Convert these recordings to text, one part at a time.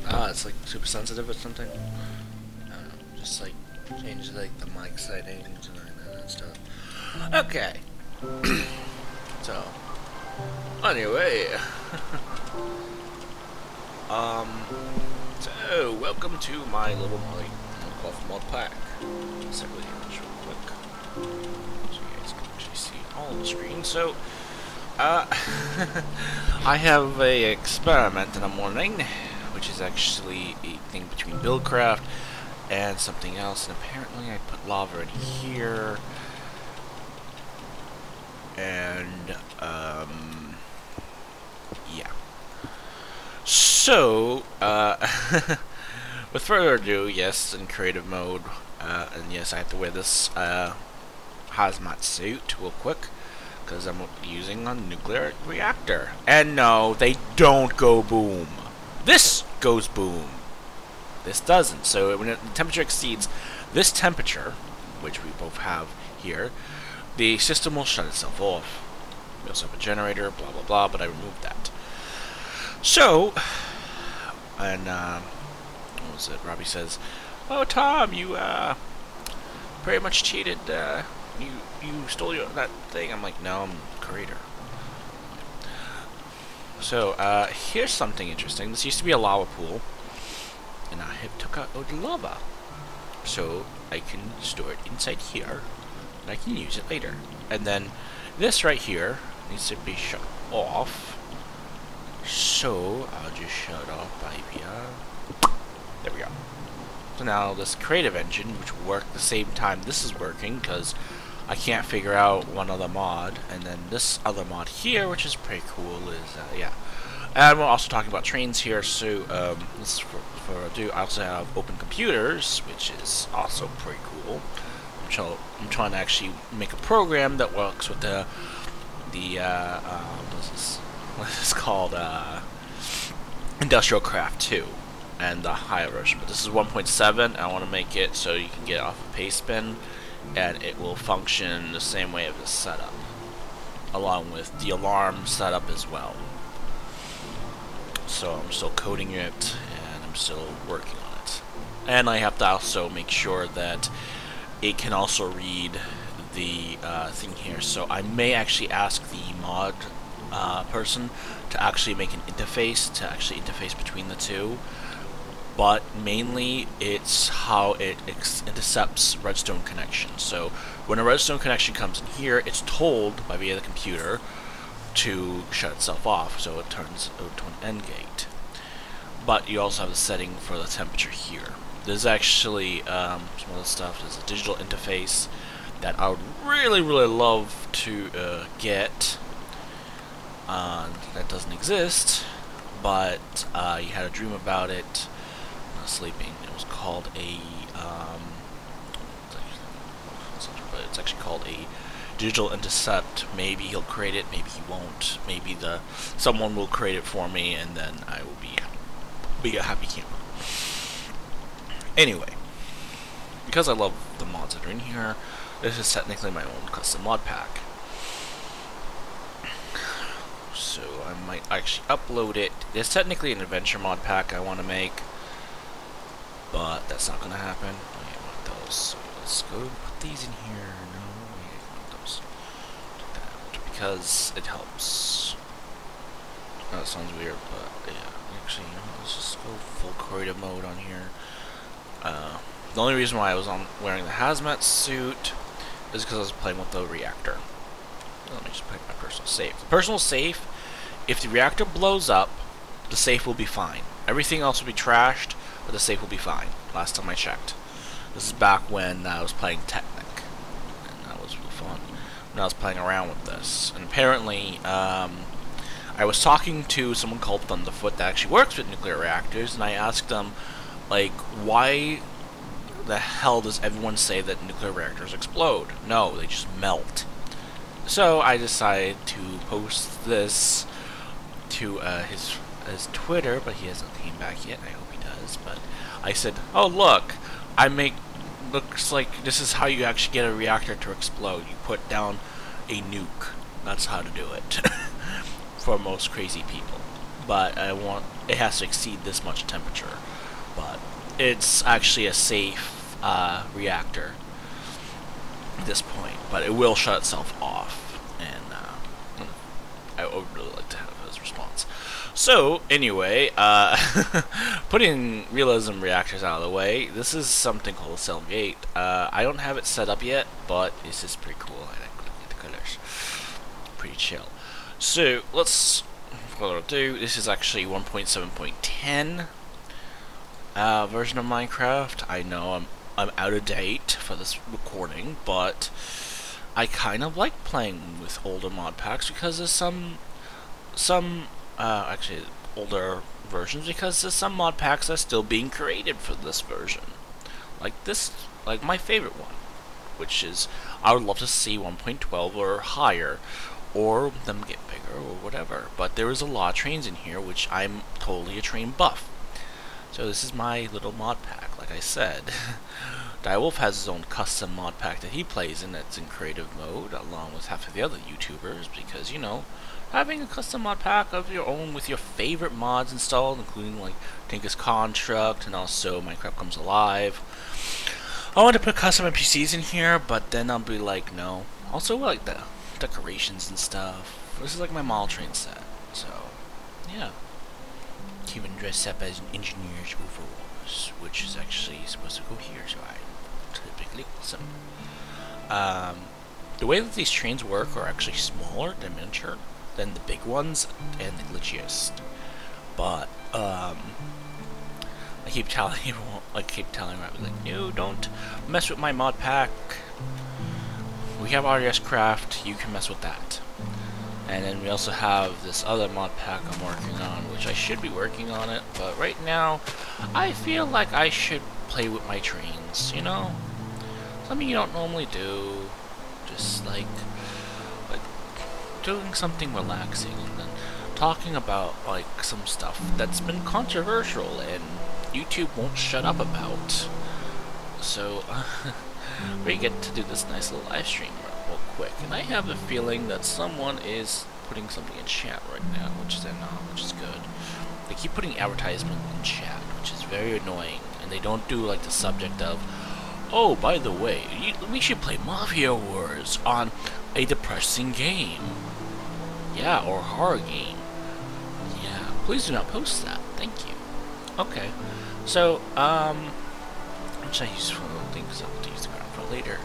Ah, it's like super sensitive or something. I don't know. Just like change like the mic settings and that stuff. Okay. So anyway, um, so welcome to my little mod pack. Just really real quick, so you guys can actually see all on the screen. So, I have a experiment in the morning, which is actually a thing between Buildcraft and something else. And apparently, I put lava in here, and yeah. So, with further ado, yes, in creative mode, and yes, I have to wear this hazmat suit real quick, because I'm using a nuclear reactor. And no, they don't go boom. This goes boom. This doesn't. So when the temperature exceeds this temperature, which we both have here, the system will shut itself off. We also have a generator, blah blah blah, but I removed that. So, and what was it? Robbie says, "Oh, Tom, you pretty much cheated. You stole that thing." I'm like, "No, I'm the creator." So, here's something interesting. This used to be a lava pool, and I have took out the lava, so I can store it inside here, and I can use it later. And then this right here needs to be shut off. So I'll just shut off by here. There we go. So now this creative engine, which worked the same time this is working, because I can't figure out one other mod, and then this other mod here, which is pretty cool, is yeah. And we're also talking about trains here, so this is for I also have open computers, which is also pretty cool. I'm trying to actually make a program that works with the what is this called, Industrial Craft 2 and the higher version, but this is 1.7, and I want to make it so you can get it off of Pastebin and it will function the same way of this setup, along with the alarm setup as well. So I'm still coding it, and I'm still working on it. And I have to also make sure that it can also read the thing here. So I may actually ask the mod person to actually make an interface, to actually interface between the two. But mainly it's how it intercepts redstone connections. So when a redstone connection comes in here, it's told by via the computer to shut itself off, so it turns to an end gate. But you also have the setting for the temperature here. There's actually some other stuff. There's a digital interface that I would really love to get. That doesn't exist, but you had a dream about it. Not sleeping. It was called a it's actually called a digital intercept. Maybe he'll create it, maybe he won't. Maybe someone will create it for me, and then I will be a happy camper. Anyway, because I love the mods that are in here, this is technically my own custom mod pack. So I might actually upload it. There's technically an adventure mod pack I want to make, but that's not going to happen. I want those. So let's go put these in here. No, I want those. Take that out because it helps. That sounds weird, but yeah. Actually, you know, let's just go full creative mode on here. The only reason why I was wearing the hazmat suit is because I was playing with the reactor. Let me just pick my personal safe. The personal safe, if the reactor blows up, the safe will be fine. Everything else will be trashed, but the safe will be fine. Last time I checked. This is back when I was playing Technic, and that was really fun. When I was playing around with this, and apparently, I was talking to someone called Thunderfoot that actually works with nuclear reactors, and I asked them, like, why the hell does everyone say that nuclear reactors explode? No, they just melt. So I decided to post this to his Twitter, but he hasn't came back yet. I hope he does. But I said, "Oh look, looks like this is how you actually get a reactor to explode. You put down a nuke. That's how to do it." For most crazy people. but it has to exceed this much temperature. But it's actually a safe reactor at this point, but it will shut itself off, and I would really like to have his response. So anyway, putting realism reactors out of the way, this is something called a cell gate. I don't have it set up yet, but this is pretty cool. I like looking at the colors. Pretty chill. So let's, what I'll do, this is actually 1.7.10 version of Minecraft. I know I'm out of date for this recording, but I kind of like playing with older mod packs because there's some actually older versions, because there's some mod packs that are still being created for this version. Like my favorite one, which is, I would love to see 1.12 or higher, or them get bigger or whatever. But there is a lot of trains in here, which I'm totally a train buff. So this is my little mod pack, like I said. Direwolf has his own custom mod pack that he plays in, that's in creative mode, along with half of the other YouTubers, because, you know, having a custom mod pack of your own with your favorite mods installed, including like Tinker's Construct and also Minecraft Comes Alive. I want to put custom NPCs in here, but then I'll be like, no. Also like the decorations and stuff. This is like my model train set, so yeah. Even dressed up as an engineer's overalls, which is actually supposed to go here, so I typically awesome. The way that these trains work are actually smaller, they're miniature, than the big ones and the glitchiest. But I keep telling everyone, like, no, don't mess with my mod pack. We have RDS Craft, you can mess with that. And then we also have this other mod pack I'm working on, which I should be working on it, but right now I feel like I should play with my trains, you know? Something you don't normally do, just like doing something relaxing and then talking about like some stuff that's been controversial and YouTube won't shut up about. So we get to do this nice little live stream real quick, and I have a feeling that someone is putting something in chat right now, which is good. They keep putting advertisement in chat, which is very annoying, and they don't do like the subject of, oh, by the way, we should play Mafia Wars on a depressing game. Yeah, or a horror game. Yeah, please do not post that. Thank you. Okay. So, which I use for things I'll use the ground for later.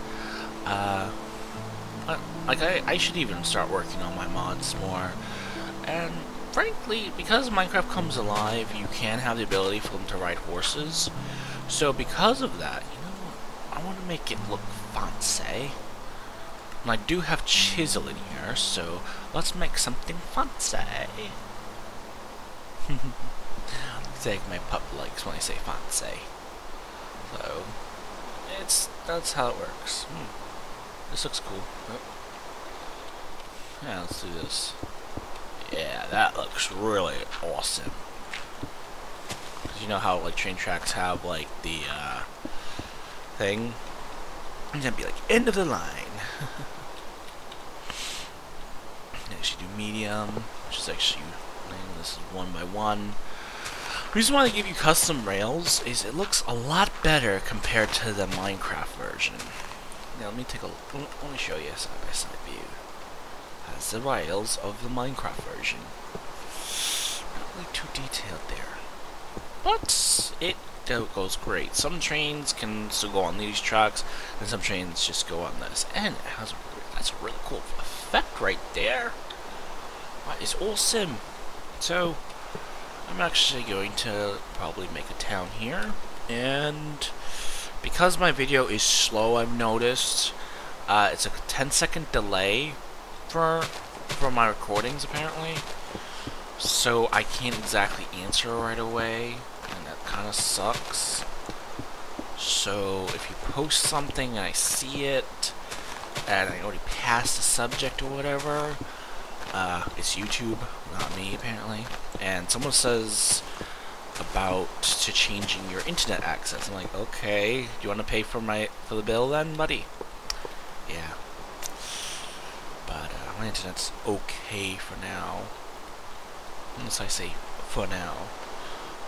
I should even start working on my mods more. And frankly, because Minecraft Comes Alive, you can have the ability for them to ride horses. So because of that, you know, I want to make it look fancy. And I do have chisel in here, so let's make something fancy. It's like my pup likes when I say fancy. So that's how it works. This looks cool. Oh. Yeah, let's do this. Yeah, that looks really awesome. Cause you know how like train tracks have like the thing, and then be like end of the line. Actually do medium, which is actually, this is 1x1. The reason why they give you custom rails is it looks a lot better compared to the Minecraft version. Now let me take a look. Let me show you a side by side view. That's the rails of the Minecraft version. Not really too detailed there, but it goes great. Some trains can still go on these tracks, and some trains just go on this. And it has that's a really cool effect right there. That is awesome. So I'm actually going to probably make a town here, and because my video is slow, I've noticed it's a 10-second delay for my recordings apparently, so I can't exactly answer right away, and that kind of sucks. So if you post something and I see it and I already passed the subject or whatever, it's YouTube, not me apparently. And someone says about to changing your internet access. I'm like, okay, do you want to pay for the bill then, buddy? Yeah. But my internet's okay for now, unless I say for now.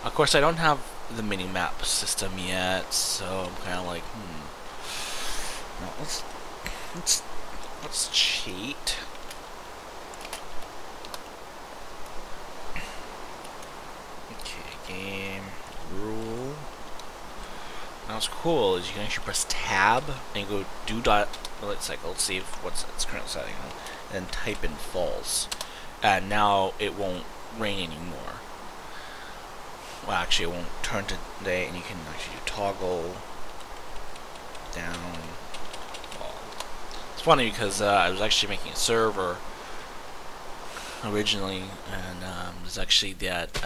Of course, I don't have the mini-map system yet, so I'm kind of like, no, let's cheat. Okay, game rule. Now what's cool is you can actually press tab and go do dot light cycle, see if what's its current setting, and then type in false. And now it won't rain anymore. Well, actually, it won't turn to day, and you can actually do toggle down. Well, it's funny because I was actually making a server originally, and there's actually that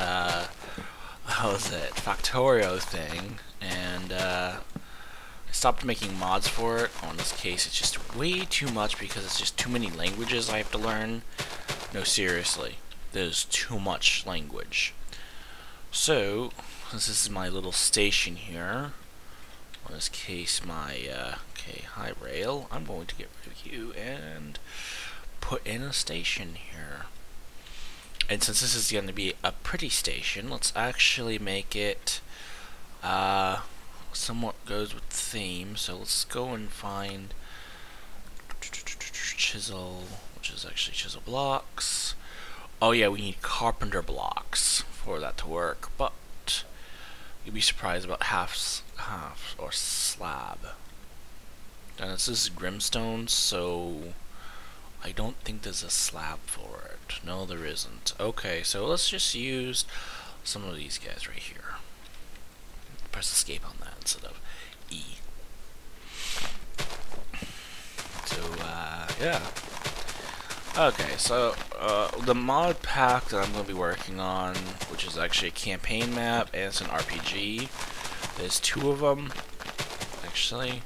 how was it, Factorio thing, and I stopped making mods for it. In this case, it's just way too much because it's just too many languages I have to learn. No, seriously, there's too much language. So, since this is my little station here, in this case my, okay, hi rail, I'm going to get rid of you and put in a station here. And since this is going to be a pretty station, let's actually make it, somewhat goes with the theme. So let's go and find chisel, which is actually chisel blocks. Oh yeah, we need carpenter blocks for that to work, but you'd be surprised about half or slab. And this is Grimstone, so I don't think there's a slab for it. No, there isn't. Okay, so let's just use some of these guys right here. Press escape on that instead of E. So, yeah. Okay, so the mod pack that I'm going to be working on, which is actually a campaign map and it's an RPG. There's two of them, actually.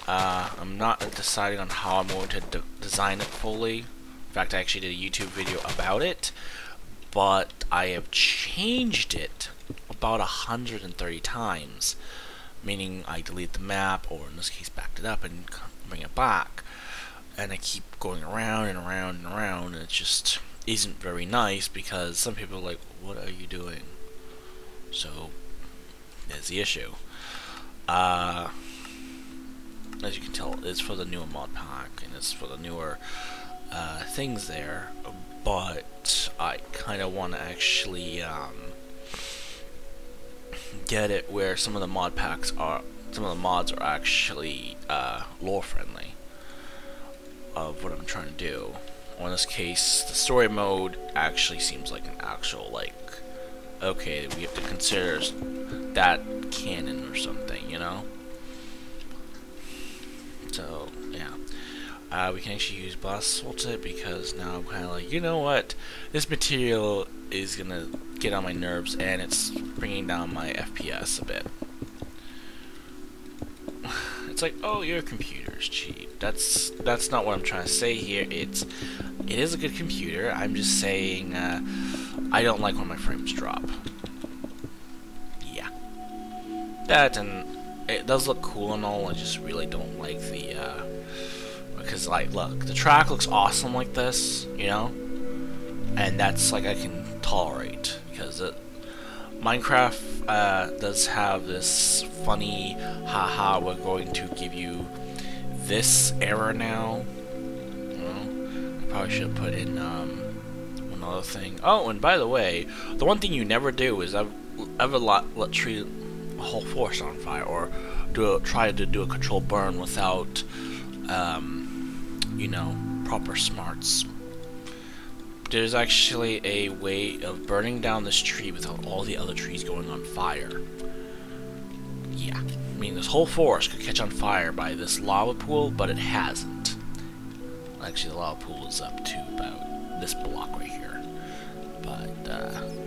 I'm not deciding on how I'm going to design it fully. In fact, I actually did a YouTube video about it, but I have changed it about 130 times. Meaning I delete the map, or in this case backed it up and bring it back. And I keep going around and around and around, and it just isn't very nice because some people are like, what are you doing? So, there's the issue. As you can tell, it's for the newer mod pack, and it's for the newer things there, but I kind of want to actually get it where some of the mod packs are, some of the mods are actually lore friendly of what I'm trying to do. Or in this case, the story mode actually seems like an actual, like, okay, we have to consider that canon or something, you know? So, yeah. We can actually use blast it because now I'm kind of like, you know what? This material is gonna get on my nerves and it's bringing down my FPS a bit. It's like, oh, your computer's cheap. That's not what I'm trying to say here. It is a good computer. I'm just saying I don't like when my frames drop. Yeah. That, and it does look cool and all, I just really don't like the because, like, look, the track looks awesome like this, you know? And that's like I can tolerate because Minecraft does have this funny, haha, we're going to give you this error now. You know? I probably should have put in one other thing. Oh, and by the way, the one thing you never do is ever let treat a whole forest on fire or try to do a controlled burn without, you know, proper smarts. There's actually a way of burning down this tree without all the other trees going on fire. Yeah, I mean, this whole forest could catch on fire by this lava pool, but it hasn't. Actually, the lava pool is up to about this block right here. But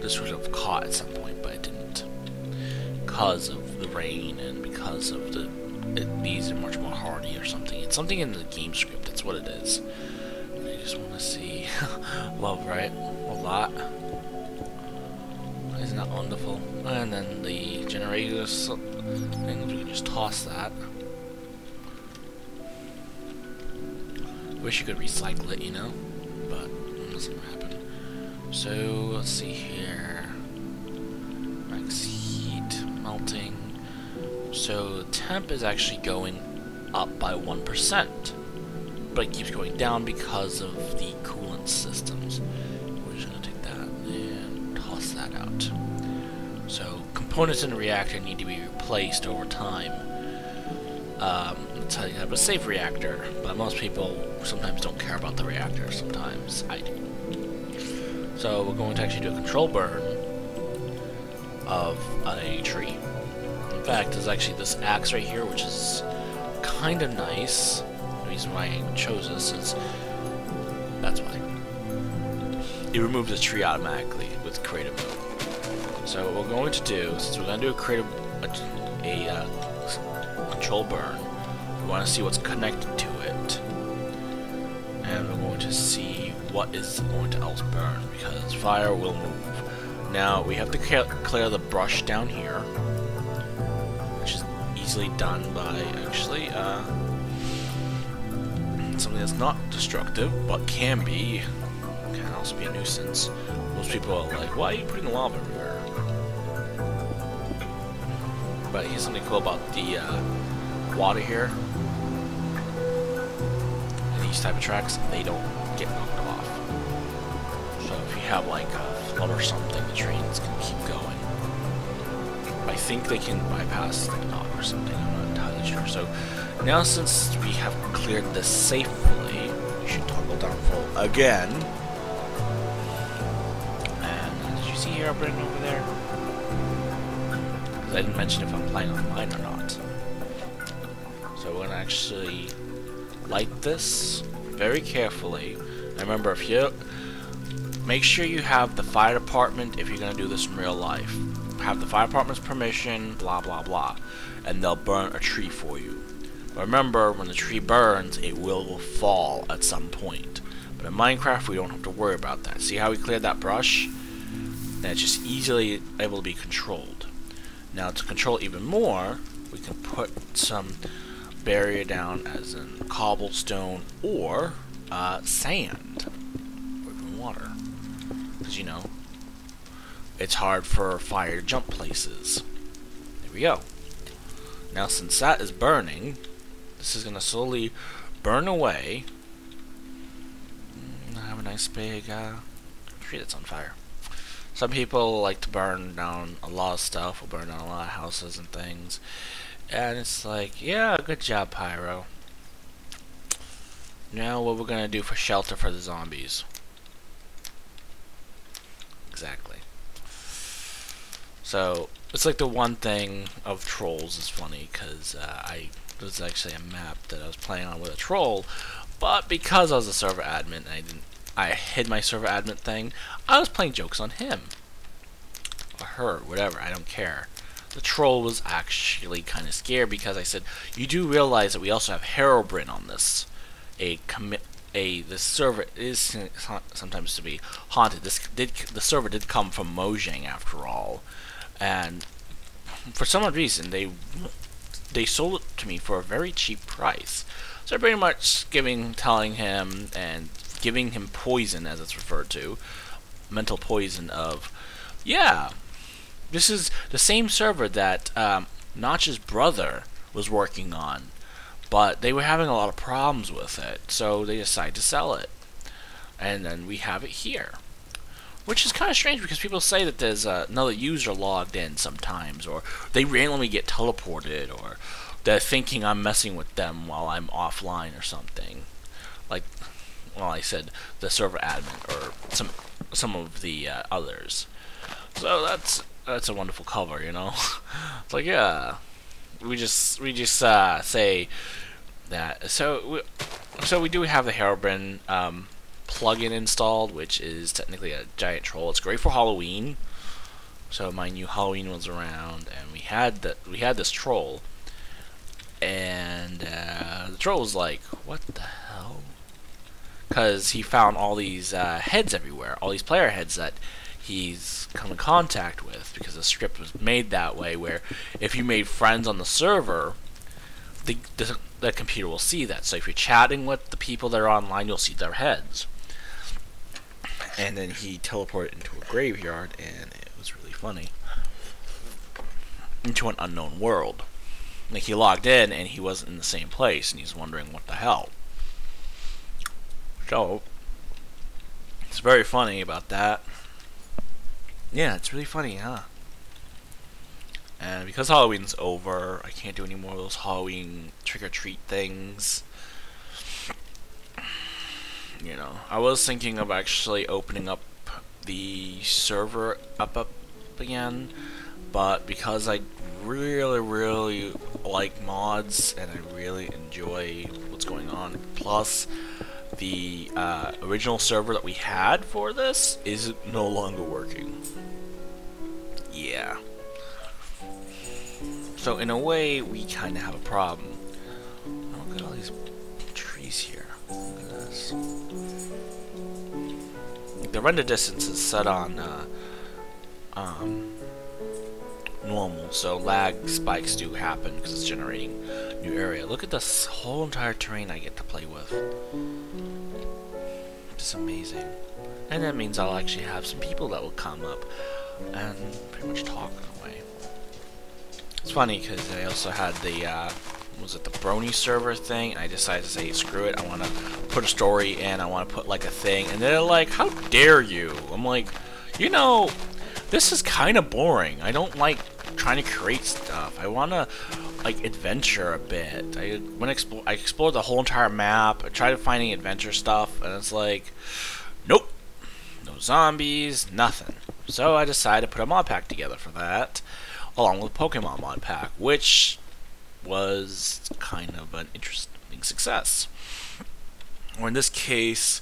this would have caught at some point, but it didn't. Because of the rain and because of these are much more hardy or something. It's something in the game script, that's what it is. And I just want to see. Love, right? A lot. Isn't that wonderful? And then the generators things, we can just toss that. Wish you could recycle it, you know? But it doesn't happen. So, let's see here. max heat melting. So the temp is actually going up by 1%, but it keeps going down because of the coolant systems. We're just gonna take that and toss that out. So components in the reactor need to be replaced over time. That's how you have a safe reactor, but most people sometimes don't care about the reactor. Sometimes I do. So we're going to actually do a control burn of a tree. In fact, there's actually this axe right here, which is kind of nice. The reason why I chose this is that's why. It removes the tree automatically with creative mode. So what we're going to do, since we're going to do a control burn, we want to see what's connected to it, and we're going to see what is going to else burn, because fire will move. Now we have to clear the brush down here, which is easily done by actually something that's not destructive but can also be a nuisance. Most people are like, why are you putting lava everywhere? But here's something cool about the water here. And these type of tracks, they don't get knocked off. So if you have like a flood or something, the trains can keep going. I think they can bypass the knock or something, I'm not entirely sure. So now since we have cleared this safely, we should toggle down full again. And did you see here burning over there? I didn't mention if I'm playing online or not. So we're gonna actually light this very carefully. And remember, if you make sure you have the fire department, if you're gonna do this in real life, have the fire department's permission, blah blah blah, and they'll burn a tree for you. But remember, when the tree burns, it will fall at some point. But in Minecraft, we don't have to worry about that. See how we cleared that brush? And it's just easily able to be controlled. Now to control even more, we can put some barrier down as in cobblestone or sand or even water, because you know it's hard for fire to jump places. There we go. Now since that is burning, this is going to slowly burn away. I have a nice big tree that's on fire. Some people like to burn down a lot of stuff, or burn down a lot of houses and things. And it's like, yeah, good job, Pyro. Now what we're gonna do for shelter for the zombies. Exactly. So, it's like the one thing of trolls is funny, because there's actually a map that I was playing on with a troll, but because I was a server admin, I hid my server admin thing, I was playing jokes on him. Or her, whatever, I don't care. The troll was actually kind of scared because I said, you do realize that we also have Herobrine on this. This server is sometimes to be haunted. The server did come from Mojang after all. And for some odd reason, they sold it to me for a very cheap price. So pretty much telling him and giving him poison, as it's referred to, mental poison of, yeah, this is the same server that Notch's brother was working on, but they were having a lot of problems with it, so they decided to sell it. And then we have it here, which is kind of strange because people say that there's another user logged in sometimes, or they randomly get teleported, or they're thinking I'm messing with them while I'm offline or something. Like, well, I said the server admin or some of the others. So that's a wonderful cover, you know. It's like, yeah, we just say that. So we do have the Herobrine plugin installed, which is technically a giant troll. It's great for Halloween. So mind you, Halloween was around, and we had this troll, and the troll was like, "What the hell?" Because he found all these heads everywhere, all these player heads that he's come in contact with, because the script was made that way, where if you made friends on the server, the computer will see that. So if you're chatting with the people that are online, you'll see their heads. And then he teleported into a graveyard, and it was really funny. into an unknown world. Like, he logged in and he wasn't in the same place, and he's wondering what the hell. So, it's very funny about that. Yeah, it's really funny, huh? And because Halloween's over, I can't do any more of those Halloween trick-or-treat things. You know, I was thinking of actually opening up the server up again, but because I really like mods and I really enjoy what's going on, plus the original server that we had for this is no longer working. Yeah. So in a way, we kind of have a problem. Oh, look at all these trees here. Look at this. The render distance is set on normal, so lag spikes do happen because it's generating new area. Look at this whole entire terrain I get to play with. It's amazing. And that means I'll actually have some people that will come up and pretty much talk away. It's funny because I also had the was it the Brony server thing, and I decided to say, screw it, I want to put a story in, I want to put like a thing, and they're like, how dare you? I'm like, you know, this is kind of boring. I don't like trying to create stuff. I want to like adventure a bit. I explored the whole entire map. I tried finding adventure stuff, and it's like, nope, no zombies, nothing. So I decided to put a mod pack together for that, along with Pokemon mod pack, which was kind of an interesting success. Or in this case,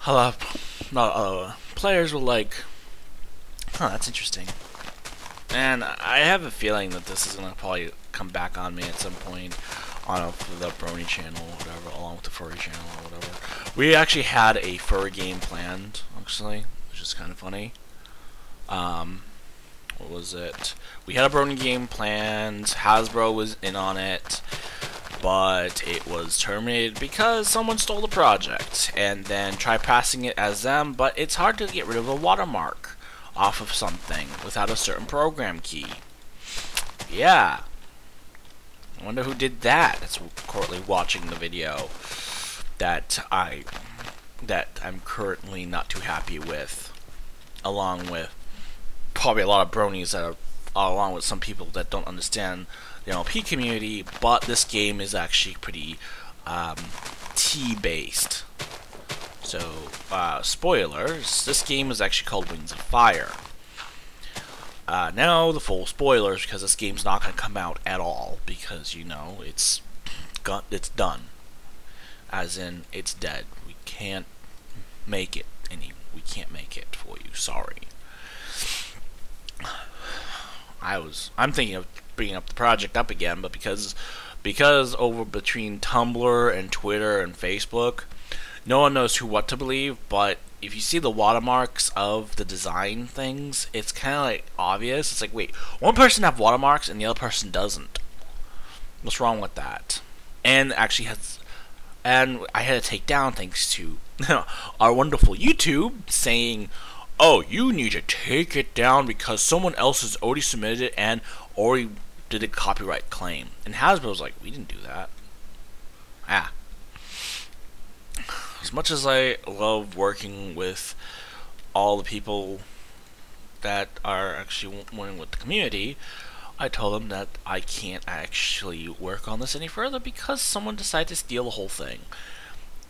a lot of players were like, huh, that's interesting. And I have a feeling that this is going to probably come back on me at some point on the Brony channel or whatever, along with the furry channel or whatever. We actually had a furry game planned, actually, which is kind of funny. What was it? We had a Brony game planned, Hasbro was in on it, but it was terminated because someone stole the project, and then tried passing it as them, but it's hard to get rid of a watermark off of something without a certain program key. Yeah. I wonder who did that. That's currently watching the video that I'm currently not too happy with, along with probably a lot of bronies that are, along with some people that don't understand the MLP community, but this game is actually pretty T-based. So, spoilers, this game is actually called Wings of Fire. Now, the full spoilers, because this game's not going to come out at all, because, you know, it's done. As in, it's dead. We can't make it we can't make it for you, sorry. I'm thinking of bringing up the project up again, but because over between Tumblr and Twitter and Facebook, no one knows what to believe, but if you see the watermarks of the design things, it's kind of like obvious. It's like, wait, one person have watermarks and the other person doesn't. What's wrong with that? And actually I had to take down thanks to our wonderful YouTube saying, oh, you need to take it down because someone else has already submitted it and already did a copyright claim. And Hasbro's like, we didn't do that. As much as I love working with all the people that are actually working with the community, I told them that I can't actually work on this any further because someone decided to steal the whole thing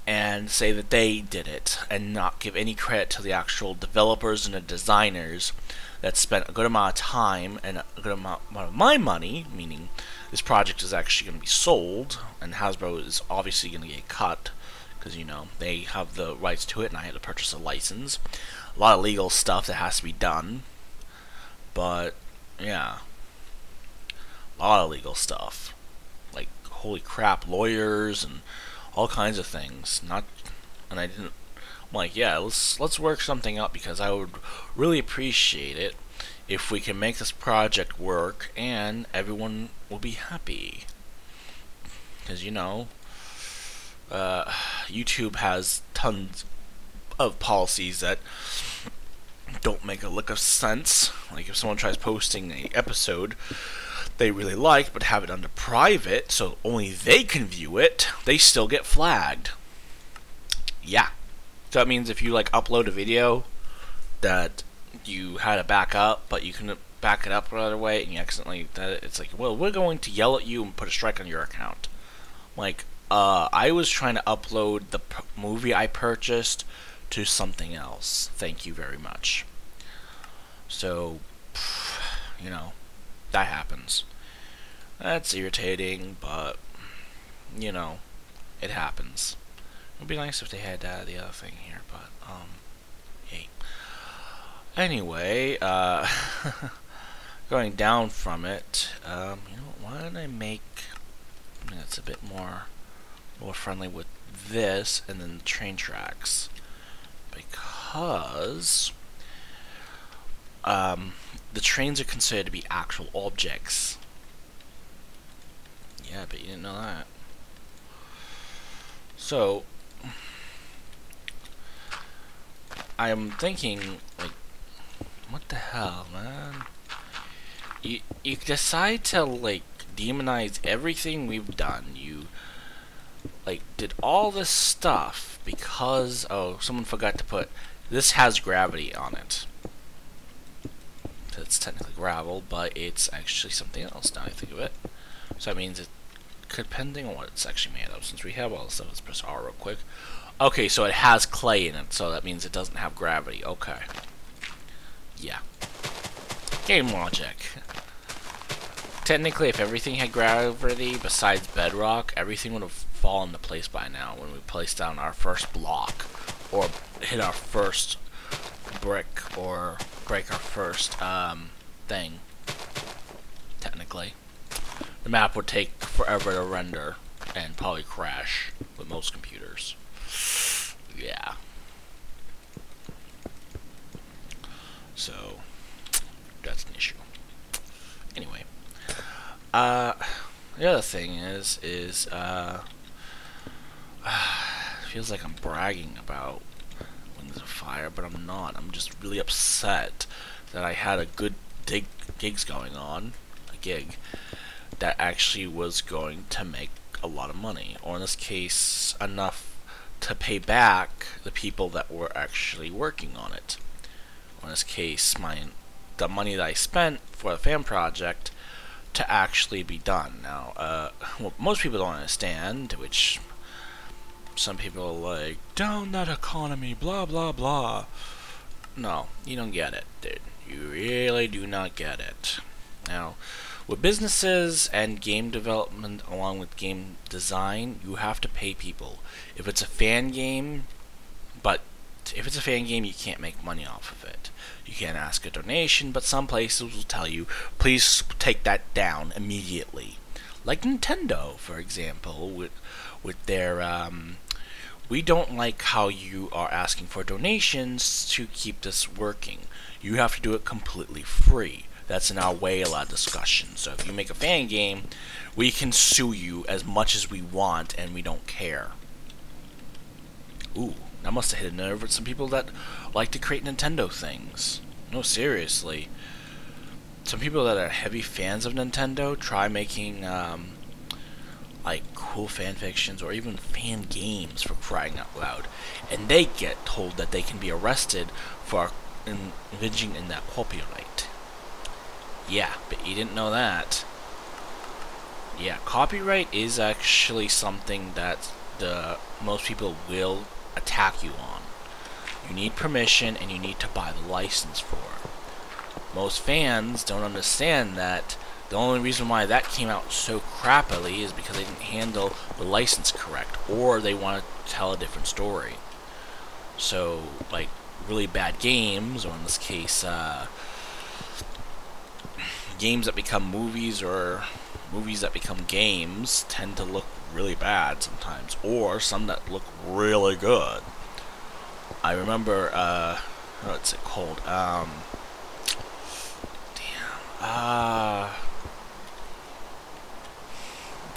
and say that they did it and not give any credit to the actual developers and the designers that spent a good amount of time and a good amount of my money, meaning this project is actually going to be sold and Hasbro is obviously going to get cut because, you know, they have the rights to it and I had to purchase a license. A lot of legal stuff that has to be done, but yeah, a lot of legal stuff, like holy crap, lawyers and all kinds of things. I'm like, yeah, let's work something up because I would really appreciate it if we can make this project work and everyone will be happy. Because, you know, YouTube has tons of policies that don't make a lick of sense. Like if someone tries posting a episode they really like but have it under private so only they can view it, they still get flagged. Yeah. So that means if you like upload a video that you had a backup but you couldn't back it up another way and you accidentally, it's like, well, we're going to yell at you and put a strike on your account. Like, I was trying to upload the movie I purchased to something else. Thank you very much. So, you know, that happens. That's irritating, but, you know, it happens. It would be nice if they had the other thing here, but, hey. Anyway, going down from it, you know, why don't I make something that's a bit more friendly with this and then the train tracks, because the trains are considered to be actual objects. Yeah, but you didn't know that. So I am thinking, like, what the hell, man? You decide to like demonize everything we've done. You like did all this stuff because, oh, someone forgot to put this has gravity on it. It's technically gravel, but it's actually something else now I think of it. So that means it could, depending on what it's actually made of, since we have all this stuff, let's press R real quick. Okay, so it has clay in it, so that means it doesn't have gravity. Okay. Yeah. Game logic. Technically, if everything had gravity besides bedrock, everything would have fallen into place by now when we placed down our first block, or hit our first brick, or break our first thing. Technically. The map would take forever to render and probably crash with most computers. Yeah. So that's an issue. Anyway, the other thing is feels like I'm bragging about Wings of Fire, but I'm not. I'm just really upset that I had a good gigs going on, a gig that actually was going to make a lot of money, or in this case, enough to pay back the people that were actually working on it. Or in this case, the money that I spent for the fan project to actually be done. Now, what most people don't understand, which some people are like, down that economy, blah blah blah. No, you don't get it, dude. You really do not get it. Now, with businesses and game development along with game design, you have to pay people. If it's a fan game, you can't make money off of it. You can't ask a donation, but some places will tell you, please take that down immediately. Like Nintendo, for example, with their we don't like how you are asking for donations to keep this working. You have to do it completely free. That's in our Wayla discussion. So if you make a fan game, we can sue you as much as we want, and we don't care. Ooh, that must have hit a nerve with some people that like to create Nintendo things. No, seriously. Some people that are heavy fans of Nintendo try making, like, cool fan fictions or even fan games, for crying out loud. And they get told that they can be arrested for infringing in that copyright. Yeah, but you didn't know that. Yeah, copyright is actually something that most people will attack you on. You need permission and you need to buy the license for it. Most fans don't understand that the only reason why that came out so crappily is because they didn't handle the license correct, or they want to tell a different story. So, like, really bad games, or in this case, games that become movies or movies that become games tend to look really bad sometimes, or some that look really good. I remember, what's it called?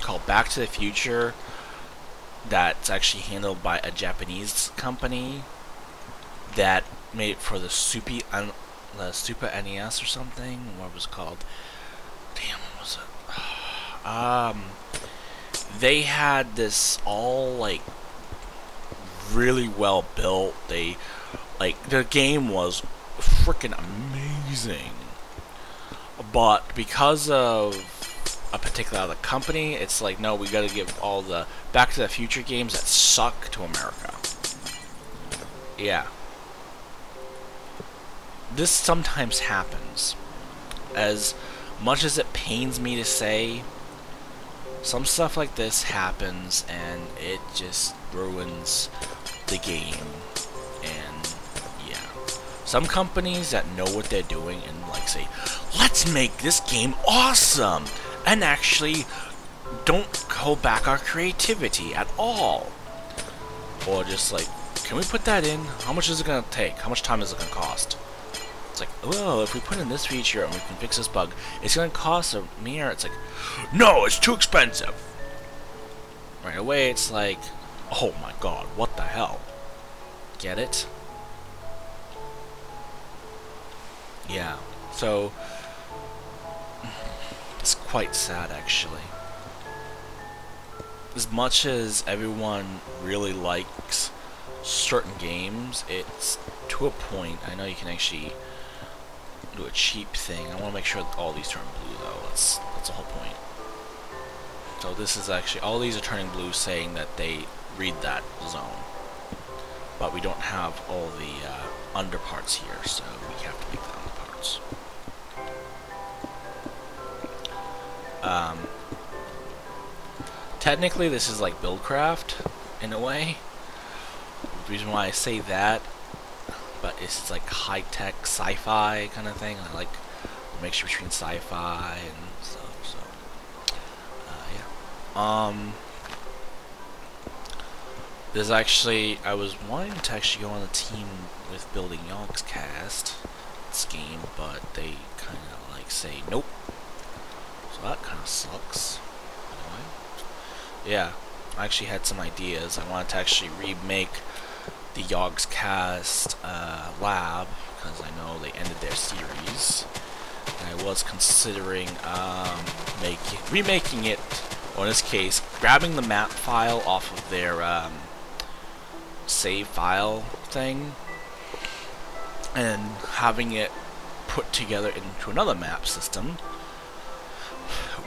Called Back to the Future. That's actually handled by a Japanese company that made it for the Super NES or something. What was it called? Damn, what was it? They had this all like really well built. The game was freaking amazing, but because of a particular other company, it's like, no, we gotta give all the Back to the Future games that suck to America. Yeah. This sometimes happens. As much as it pains me to say, some stuff like this happens and it just ruins the game. And yeah. Some companies that know what they're doing and like say, let's make this game awesome, and actually don't hold back our creativity at all. Or just like, can we put that in? How much is it gonna take? How much time is it gonna cost? It's like, well, if we put in this feature and we can fix this bug, it's gonna cost a mere. It's like, no, it's too expensive. Right away, it's like, oh my god, what the hell? Get it? Yeah. So it's quite sad, actually. As much as everyone really likes certain games, it's to a point. I know you can actually do a cheap thing. I want to make sure that all these turn blue, though. That's the whole point. So this is actually, all these are turning blue, saying that they read that zone. But we don't have all the underparts here, so we have to make the underparts. Technically, this is like Buildcraft, in a way. The reason why I say that, but it's like high-tech sci-fi kind of thing. I like the mixture between sci-fi and stuff, so, yeah. There's actually, I was wanting to actually go on the team with building Yogg's Cast scheme, but they kind of like say nope. So that kind of sucks. Anyway. Yeah, I actually had some ideas. I wanted to actually remake the Yogg's Cast lab, because I know they ended their series. And I was considering remaking it, or in this case, grabbing the map file off of their save file thing, and having it put together into another map system,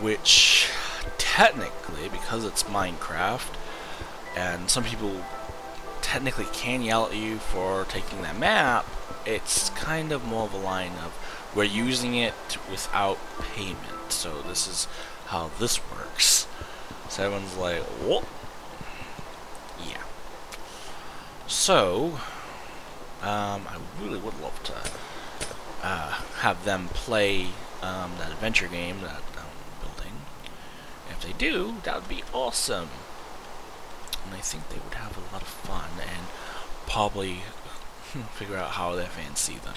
which technically, because it's Minecraft, and some people technically can yell at you for taking that map, it's kind of more of a line of, we're using it without payment, so this is how this works. So everyone's like, what? Yeah. So, I really would love to have them play that adventure game that I'm building. If they do, that would be awesome. And I think they would have a lot of fun and probably figure out how their fans see them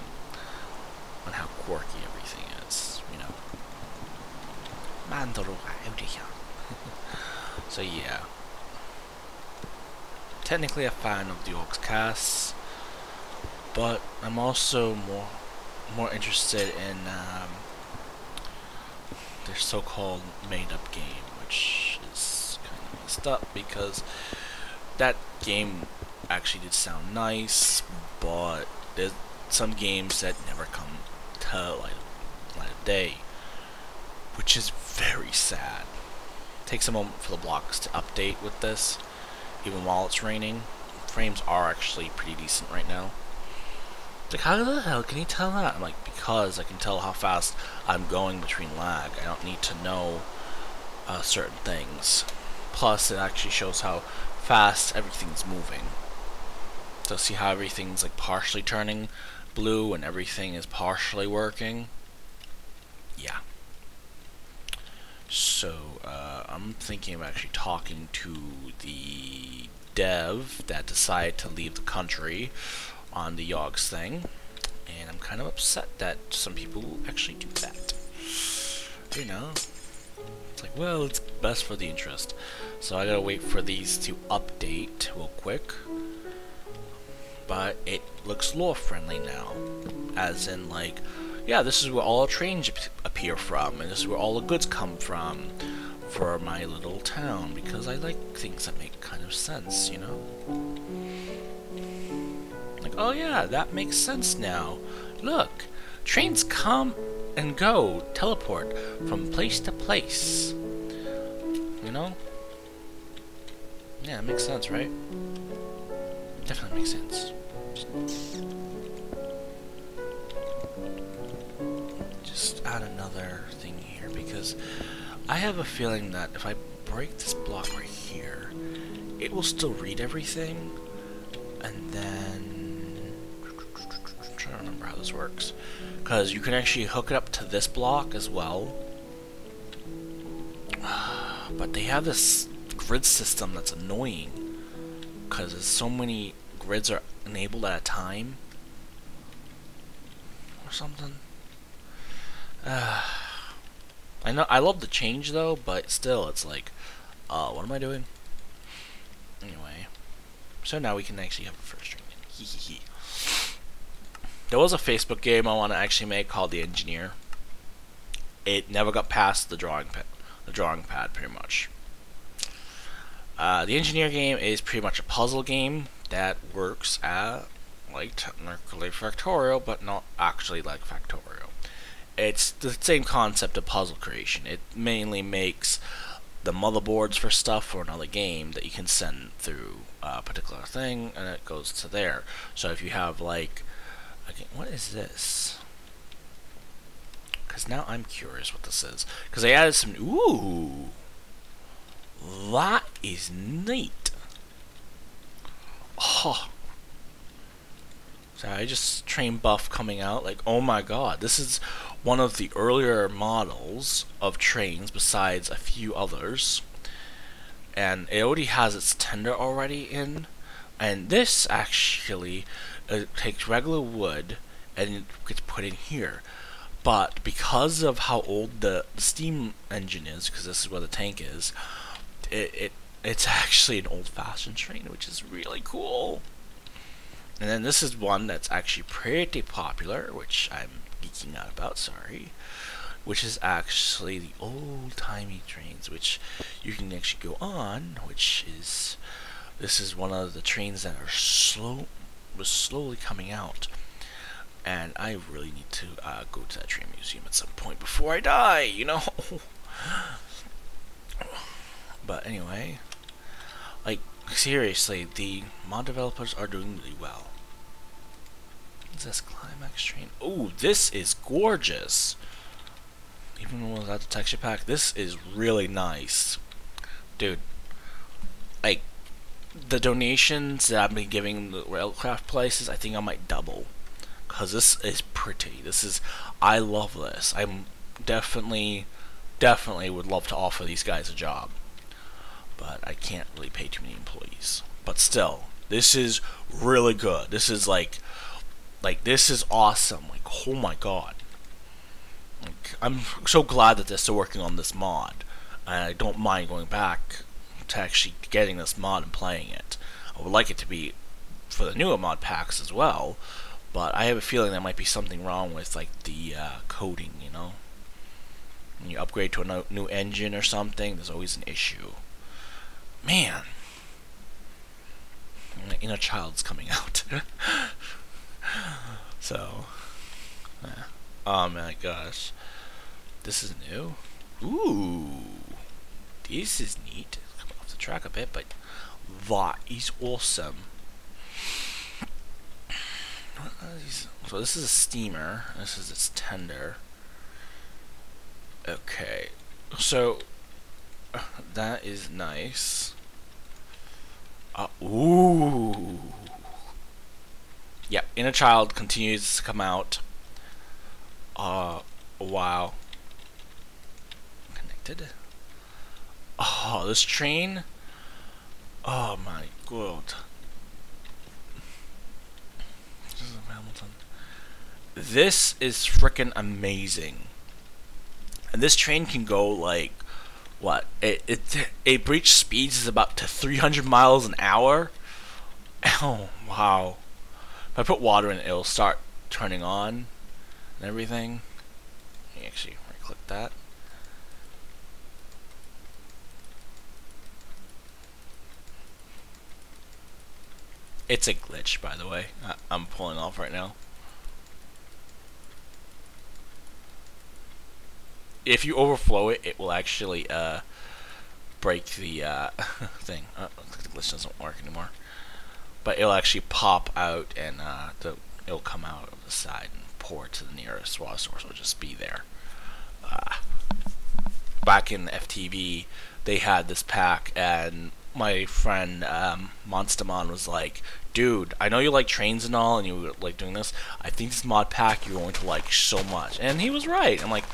and how quirky everything is, you know. So yeah. Technically a fan of the Yogg's Cast, but I'm also more interested in their so-called made-up game, which is kind of messed up because that game actually did sound nice, but there's some games that never come to light of day, which is very sad. It takes a moment for the blocks to update with this, even while it's raining. Frames are actually pretty decent right now. It's like, how the hell can you tell that? I'm like, because I can tell how fast I'm going between lag. I don't need to know certain things. Plus, it actually shows how fast everything's moving. So see how everything's like partially turning blue and everything is partially working? Yeah. So, I'm thinking of actually talking to the dev that decided to leave the country on the Yogg's thing, and I'm kind of upset that some people actually do that. You know, it's like, well, it's best for the interest. So I gotta wait for these to update real quick. but it looks lore friendly now. As in, like, yeah, this is where all trains appear from, and this is where all the goods come from for my little town, because I like things that make kind of sense, you know? Like, oh yeah, that makes sense now. Look, trains come and go, teleport from place to place. You know? Yeah, it makes sense, right? Definitely makes sense. Just add another thing here, because I have a feeling that if I break this block right here, it will still read everything, and then I'm trying to remember how this works, because you can actually hook it up to this block as well, but they have this grid system that's annoying, because there's so many grids are enabled at a time or something. I know I love the change though, but still it's like, what am I doing? Anyway, so now we can actually have a first string. There was a Facebook game I want to actually make called The Engineer. It never got past the drawing pad pretty much. The Engineer game is pretty much a puzzle game that works at like technically Factorial, but not actually like Factorial. It's the same concept of puzzle creation. It mainly makes the motherboards for stuff for another game that you can send through a particular thing, and it goes to there. So if you have like, okay, what is this? Because now I'm curious what this is. Because I added some. Ooh, that is neat. Oh. So I just train buff coming out. Like, oh my god, this is one of the earlier models of trains besides a few others, and it already has its tender already in, and this actually takes regular wood and it gets put in here, but because of how old the steam engine is, because this is where the tank is, it's actually an old-fashioned train, which is really cool. And then this is one that's actually pretty popular, which I'm geeking out about, sorry, which is actually the old-timey trains, which you can actually go on, which is, this is one of the trains that are slowly coming out, and I really need to go to that train museum at some point before I die, you know. But anyway, like, seriously, the mod developers are doing really well. What's this climax train? Oh, this is gorgeous. Even without the texture pack, this is really nice. Dude, like, the donations that I've been giving the railcraft places, I think I might double. Because this is pretty. I love this. I'm definitely would love to offer these guys a job. But I can't really pay too many employees. But still, this is really good. This is like this is awesome. Like, oh my god. Like, I'm so glad that they're still working on this mod. And I don't mind going back to actually getting this mod and playing it. I would like it to be for the newer mod packs as well. But I have a feeling there might be something wrong with like the coding, you know. When you upgrade to a new engine or something, there's always an issue. Man, my inner child's coming out. So, yeah. Oh my gosh, this is new. Ooh, this is neat. Come off the track a bit, but that is awesome. What are these? So this is a steamer. This is its tender. Okay, so that is nice. Ooh. Yeah, Inner Child continues to come out. Wow. Connected. Oh, this train. Oh my god. This is freaking amazing. And this train can go like, what? It breach speeds is about to 300 miles an hour. Oh wow. If I put water in, it'll start turning on and everything. Let me actually right-click that. It's a glitch, by the way. I'm pulling off right now. If you overflow it, it will actually break the thing. The glitch doesn't work anymore. But it'll actually pop out and it'll come out of the side and pour to the nearest water source. It'll just be there. Back in FTV, they had this pack, and my friend Monstermon was like, dude, I know you like trains and all, and you like doing this. I think this mod pack you're going to like so much. And he was right. I'm like,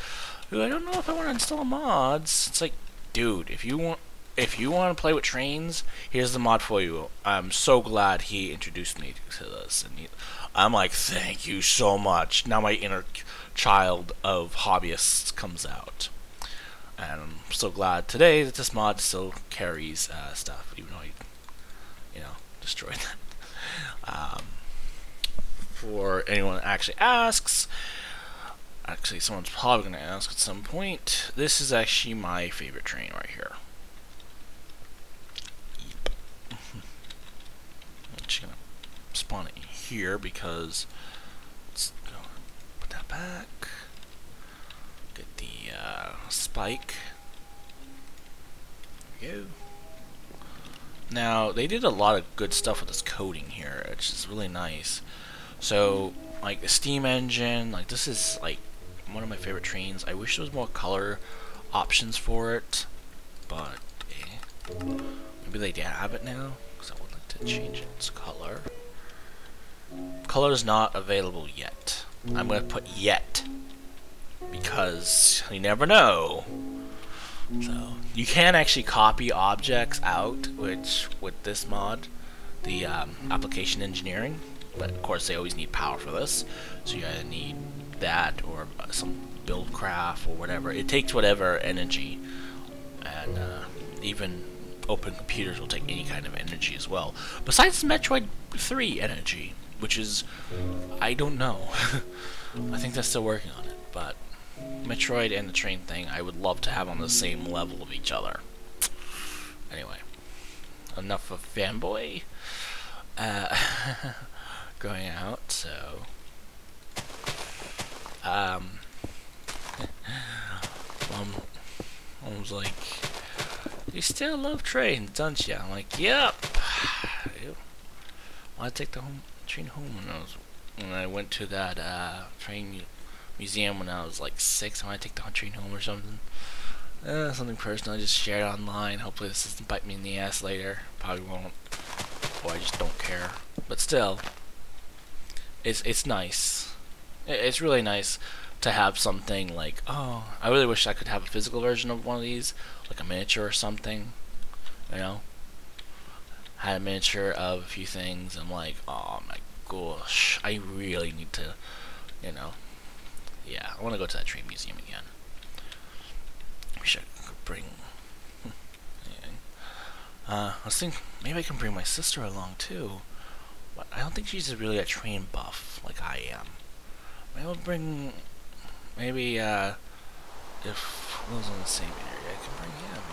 dude, I don't know if I want to install mods. It's like, dude, if you want to play with trains, here's the mod for you. I'm so glad he introduced me to this. And I'm like, thank you so much. Now my inner child of hobbyists comes out. And I'm so glad today that this mod still carries stuff, even though I, destroyed that. For anyone that actually asks, someone's probably going to ask at some point, this is actually my favorite train right here. Yep. I'm just going to spawn it here because, let's go put that back. Get the spike. There we go. Now, they did a lot of good stuff with this coding here, which is really nice. So, like the steam engine, like this is like one of my favorite trains. I wish there was more color options for it, but maybe they have it now, because I would like to change its color. Color is not available yet. I'm going to put yet, because you never know. So you can actually copy objects out, which with this mod, the application engineering, but of course they always need power for this, so you either need that or some buildcraft or whatever. It takes whatever energy, and even open computers will take any kind of energy as well, besides Metroid 3 energy, which is, I don't know. I think they're still working on it, but Metroid and the train thing, I would love to have on the same level of each other. Anyway, enough of fanboy going out. So, Mom was like, "You still love trains, don't you?" I'm like, "Yep." I take the train home when I went to that train museum when I was like 6. I want to take the train home or something. Something personal. I just shared it online. Hopefully this doesn't bite me in the ass later. Probably won't. Or I just don't care. But still, it's nice. It's really nice to have something like, oh, I really wish I could have a physical version of one of these, like a miniature or something. You know, had a miniature of a few things. I'm like, oh my gosh, I really need to, yeah, I want to go to that train museum again. Wish I could bring. I was thinking maybe I can bring my sister along too, but I don't think she's really a train buff like I am. Maybe I'll bring. Maybe if I was in the same area, I can bring him.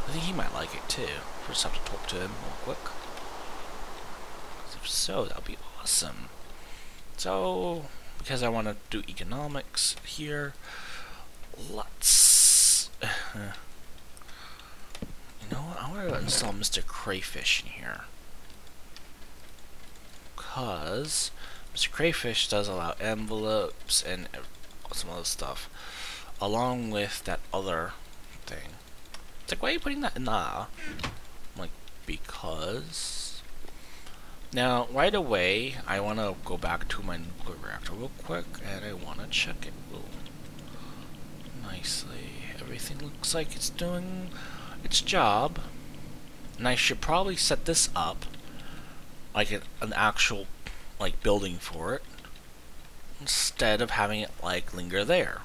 I think he might like it too. Just have to talk to him real quick. 'Cause if so, that'll be awesome. So, because I want to do economics here, let's. You know what? I want to install Mr. Crayfish in here. Because Mr. Crayfish does allow envelopes and some other stuff, along with that other thing. It's like, why are you putting that in there? I'm like, because. Now, right away, I want to go back to my nuclear reactor real quick, and I want to check it nicely. Everything looks like it's doing its job, and I should probably set this up like an actual building for it, instead of having it linger there.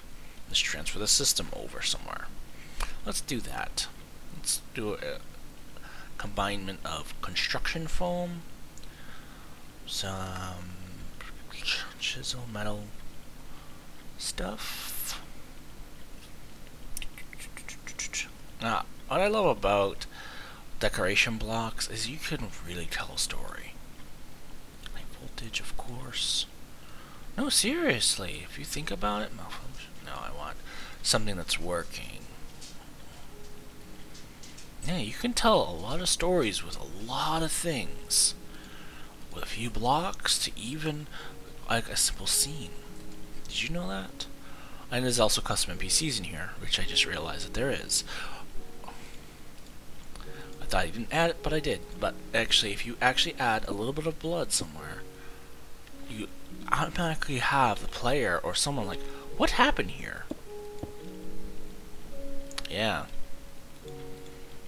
Let's transfer the system over somewhere. Let's do that. Let's do a combination of construction foam, some chisel metal stuff. Now, what I love about decoration blocks is you can really tell a story. High voltage, of course. No, seriously, if you think about it, malfunction. No, I want something that's working. Yeah, you can tell a lot of stories with a lot of things. With a few blocks to even like a simple scene. Did you know that? And there's also custom NPCs in here, which I just realized that there is. I thought I didn't add it, but I did. But actually, if you actually add a little bit of blood somewhere, you automatically have the player or someone like, what happened here? Yeah.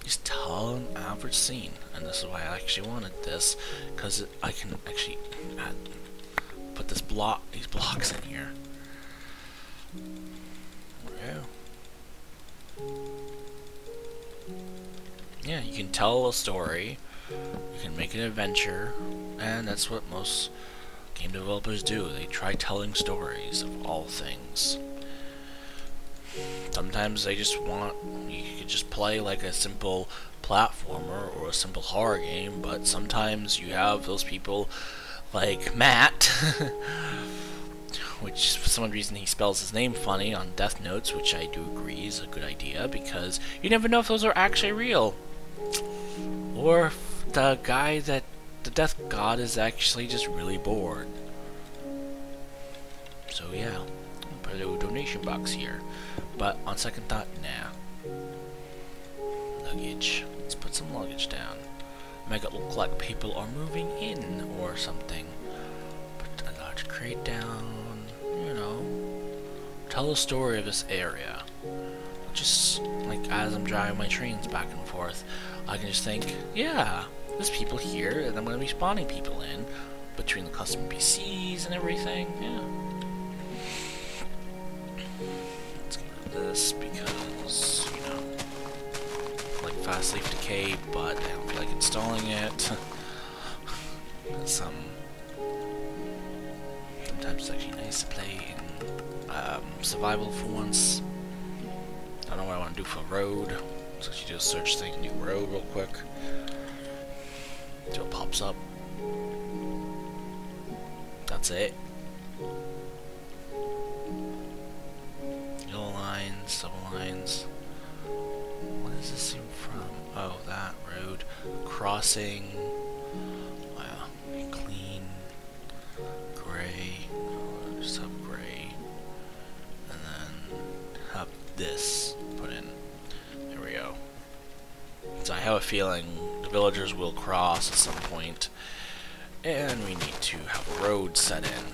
Just tell an average scene, and this is why I actually wanted this, because I can actually put these blocks in here. Yeah, you can tell a story, you can make an adventure, and that's what most game developers do. They try telling stories of all things. Sometimes they just want, you could just play like a simple platformer or a simple horror game, but sometimes you have those people like Matt, which for some reason he spells his name funny on Death Notes, which I do agree is a good idea, because you never know if those are actually real. Or if the guy that the Death God is actually just really bored. So yeah, I'll put a little donation box here. But on second thought, nah. Luggage. Let's put some luggage down. Make it look like people are moving in or something. Put a large crate down, you know. Tell the story of this area. Just like as I'm driving my trains back and forth, I can just think, yeah, there's people here, and I'm going to be spawning people in between the custom PCs and everything. Yeah. Let's get rid of this because, you know, I like fast leaf decay, but I don't feel like installing it. Sometimes it's actually nice to play in survival for once. I don't know what I want to do for a road. So you do a search thing, new road real quick. Until it pops up. That's it. Yellow lines, double lines. What is this even from? Oh, that road. Crossing. Wow. Clean. Gray. Oh, just have gray. And then have this put in. There we go. So I have a feeling the villagers will cross at some point, and we need to have a road set in.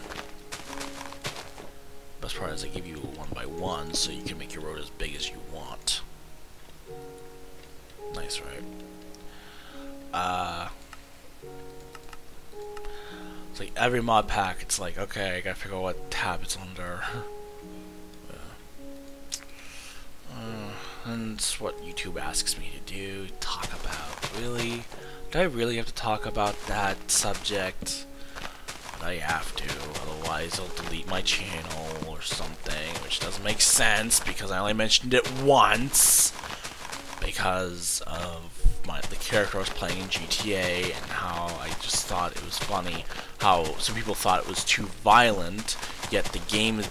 Best part is they give you one by one, so you can make your road as big as you want. Nice, right? It's like every mod pack, it's like, okay, I gotta figure out what tab it's under. And it's what YouTube asks me to do, talk about. Really? Do I really have to talk about that subject? But I have to, otherwise they'll delete my channel or something, which doesn't make sense because I only mentioned it once because of the character I was playing in GTA and how I just thought it was funny how some people thought it was too violent, yet the game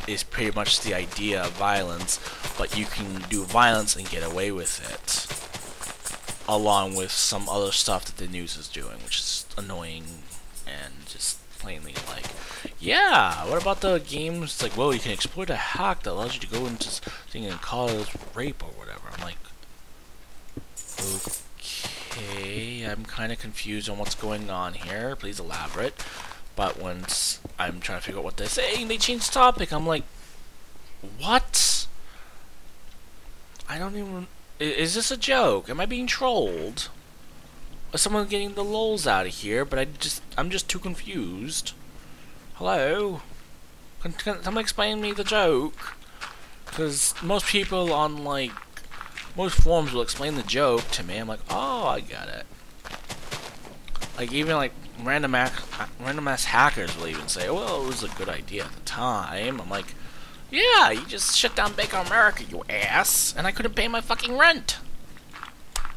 is pretty much the idea of violence, but you can do violence and get away with it, along with some other stuff that the news is doing, which is annoying and just plainly like, yeah, what about the games like, well, you can exploit a hack that allows you to go into thing and cause rape or whatever. I'm like, okay, I'm kind of confused on what's going on here, please elaborate. But once I'm trying to figure out what they're saying, they change the topic. I'm like, what? I don't even... Is this a joke? Am I being trolled? Is someone getting the lols out of here? But I'm just too confused. Hello? Can someone explain me the joke? Because most people on, like... Most forums will explain the joke to me. I'm like, oh, I get it. Like even like random ass hackers will even say, well, it was a good idea at the time. I'm like, yeah, you just shut down Bank of America, you ass, and I couldn't pay my fucking rent.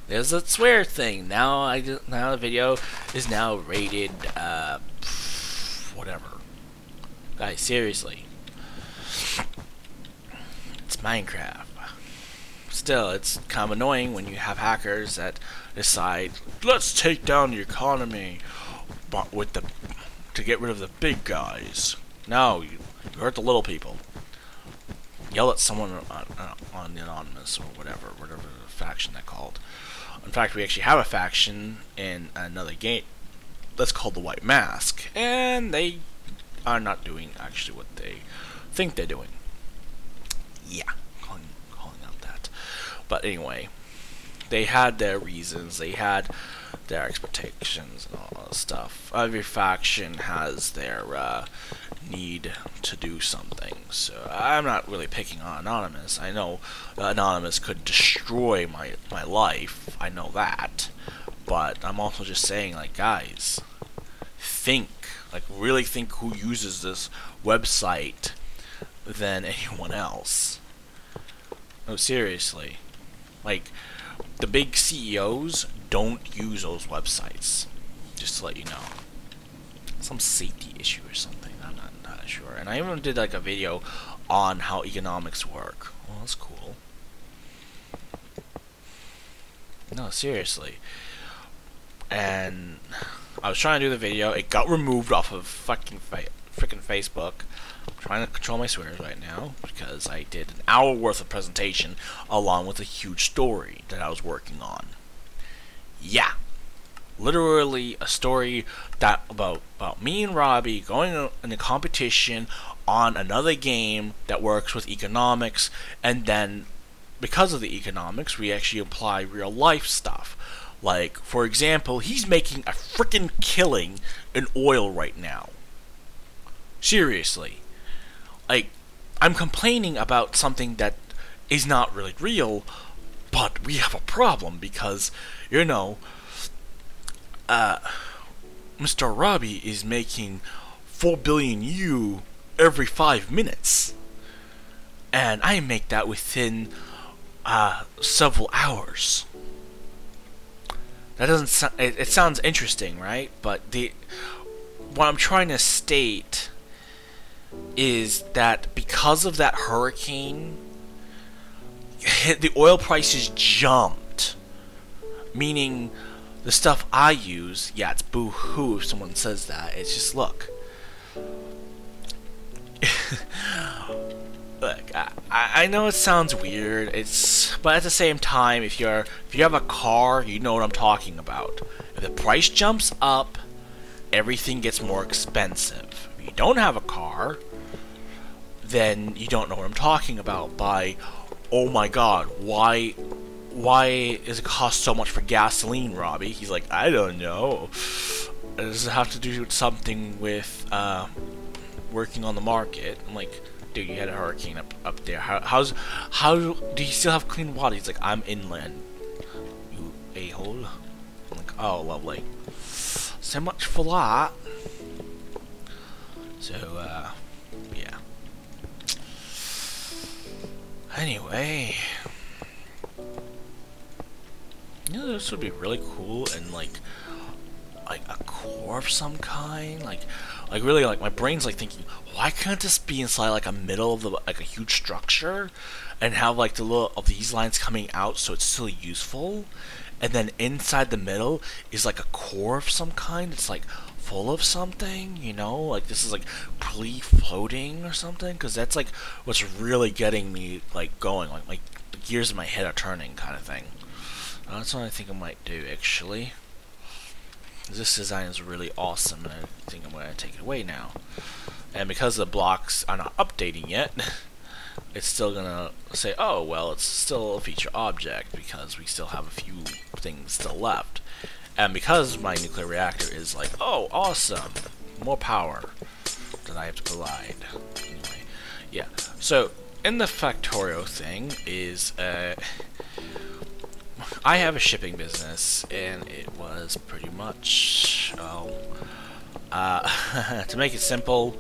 There's a swear thing. Now now the video is now rated whatever. Guys, seriously. It's Minecraft. Still, it's kind of annoying when you have hackers that decide, let's take down the economy, but to get rid of the big guys. No, you hurt the little people. Yell at someone on Anonymous or whatever faction they're called. In fact, we actually have a faction in another game that's called the White Mask, and they are not doing actually what they think they're doing. Yeah, calling out that. But anyway, they had their reasons, they had their expectations and all that stuff. Every faction has their need to do something. So I'm not really picking on Anonymous. I know Anonymous could destroy my life. I know that. But I'm also just saying, like, guys, think. Like, really think who uses this website than anyone else. No, seriously. Like, the big CEOs don't use those websites. Just to let you know. Some safety issue or something. I'm not entirely sure. And I even did like a video on how economics work. Well, that's cool. No, seriously. And I was trying to do the video. It got removed off of fucking freaking Facebook. I'm trying to control my swears right now because I did an hour worth of presentation along with a huge story that I was working on. Yeah. Literally a story that about me and Robbie going in a competition on another game that works with economics, and then because of the economics we actually apply real life stuff. Like, for example, he's making a freaking killing in oil right now. Seriously. Like, I'm complaining about something that is not really real, but we have a problem because, you know, Mr. Robbie is making 4 billion U every 5 minutes. And I make that within several hours. That doesn't sound, it sounds interesting, right? But what I'm trying to state is that because of that hurricane, the oil prices jumped. Meaning, the stuff I use, yeah, it's boo-hoo if someone says that. It's just, look. Look, I know it sounds weird, but at the same time, if you have a car, you know what I'm talking about. If the price jumps up, everything gets more expensive. If you don't have a car, then you don't know what I'm talking about by, oh my god, why does it cost so much for gasoline, Robbie? He's like, I don't know. Does it have to do with something with working on the market? I'm like, dude, you had a hurricane up there. How do you still have clean water? He's like, I'm inland. You a-hole. I'm like, oh, lovely. So much for that. So, yeah. Anyway, you know, this would be really cool and like a core of some kind, like really, like my brain's like thinking, why can't this be inside like a middle of like a huge structure, and have like the little of these lines coming out so it's still useful, and then inside the middle is like a core of some kind. It's like full of something, you know, like this is like floating or something, because that's like what's really getting me like going, like the gears in my head are turning kind of thing. That's what I think I might do actually. This design is really awesome, and I think I'm going to take it away now. And because the blocks are not updating yet, it's still going to say, oh, well, it's still a feature object because we still have a few things still left. And because my nuclear reactor is like, oh, awesome, more power that I have to provide. Anyway, yeah. So, in the Factorio thing is, I have a shipping business, and it was pretty much, to make it simple,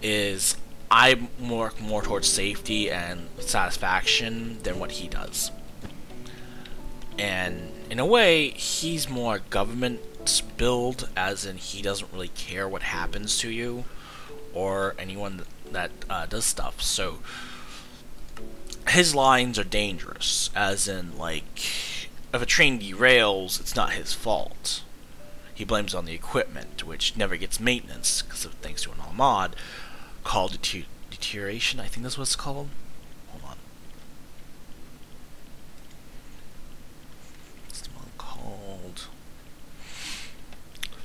is I work more towards safety and satisfaction than what he does. And in a way, he's more government build, as in he doesn't really care what happens to you or anyone that does stuff. So his lines are dangerous, as in, like, if a train derails, it's not his fault. He blames it on the equipment, which never gets maintenance because of thanks to an mod called deterioration. I think that's what it's called. Hold on. What's the one called?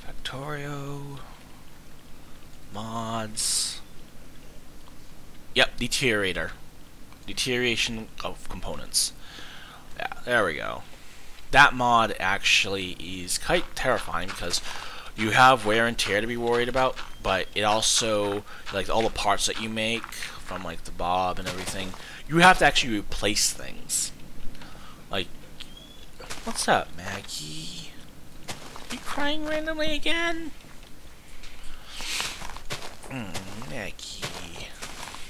Factorio mods. Yep, deteriorator. Deterioration of components. Yeah, there we go. That mod actually is quite terrifying because you have wear and tear to be worried about, but it also, like, all the parts that you make from, like, the bob and everything, you have to actually replace things. Like, what's up, Maggie? You crying randomly again? Maggie.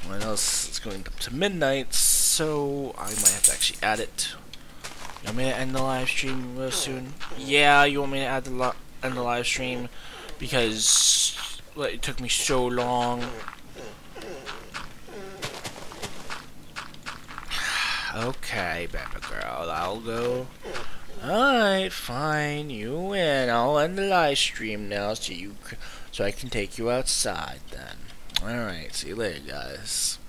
Well, I know it's going up to midnight, so I might have to actually add it. You want me to end the live stream real soon? Yeah, you want me to end the live stream because it took me so long. Okay, baby girl, I'll go. Alright, fine, you win. I'll end the live stream now so I can take you outside then. Alright, see you later, guys.